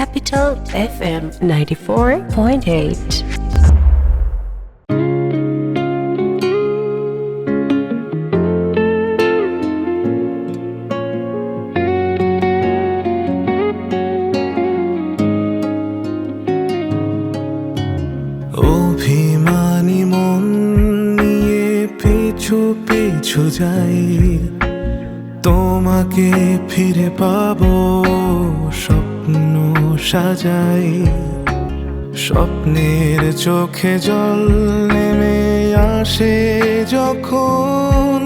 Capital FM 94.8. অভিমানী মন নিয়ে পিছু পিছু যাই, তোমাকে ফিরে পাবো স্বপ্ন সাজাই। স্বপ্নের চোখে জল নেমে আসে যখন,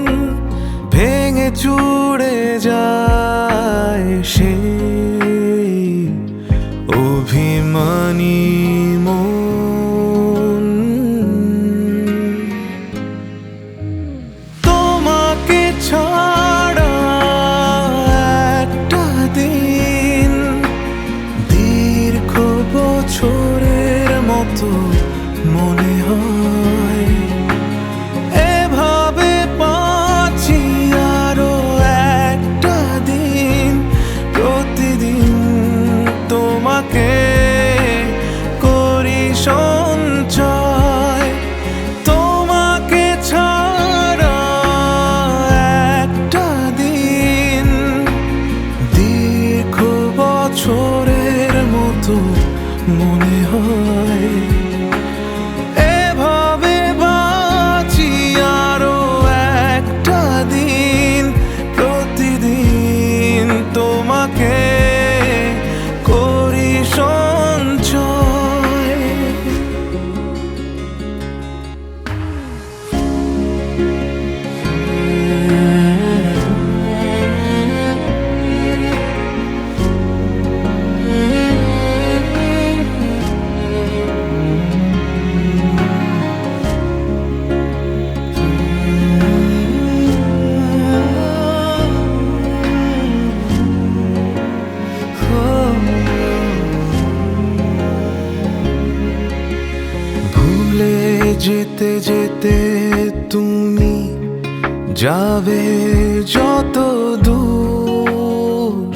ভেঙে চুড়ে যায় সেই অভিমানী মন। তোমাকে ছাড়া একটা দিন দীর্ঘ বছরের মতো মনে হয়। এভাবে পাচ্ছি আরো একটা দিন, প্রতিদিন তোমাকে করি সঞ্চয়। তোমাকে ছাড়া একটা দিন দীর্ঘ বছরের মতো মনে হয়। এভাবে বাঁচি আরো একটা দিন, প্রতিদিন তোমাকে করি সঞ্চয়। ভুলে যেতে যেতে তুমি যাবে যত দূর,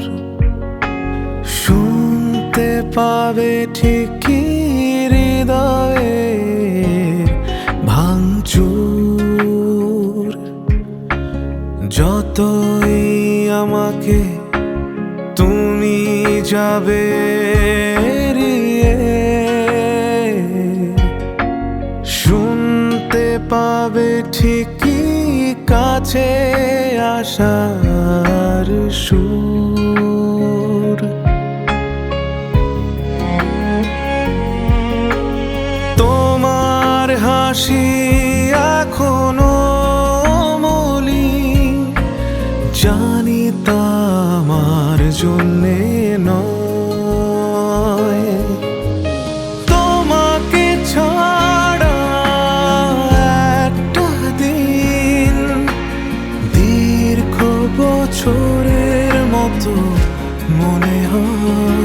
শুনতে পাবে ঠিকই হৃদয়ের ভাঙচুর। যতই আমাকে তুমি যাবে এড়িয়ে, শুনতে পাবে ঠিকই কাছে আসার সুর। তোমার হাসি এখনো মলিন, জানি তা আমার জন্যে নয়। তোমাকে ছাড়া একটা দিন দীর্ঘ বছরের মতো মনে হয়।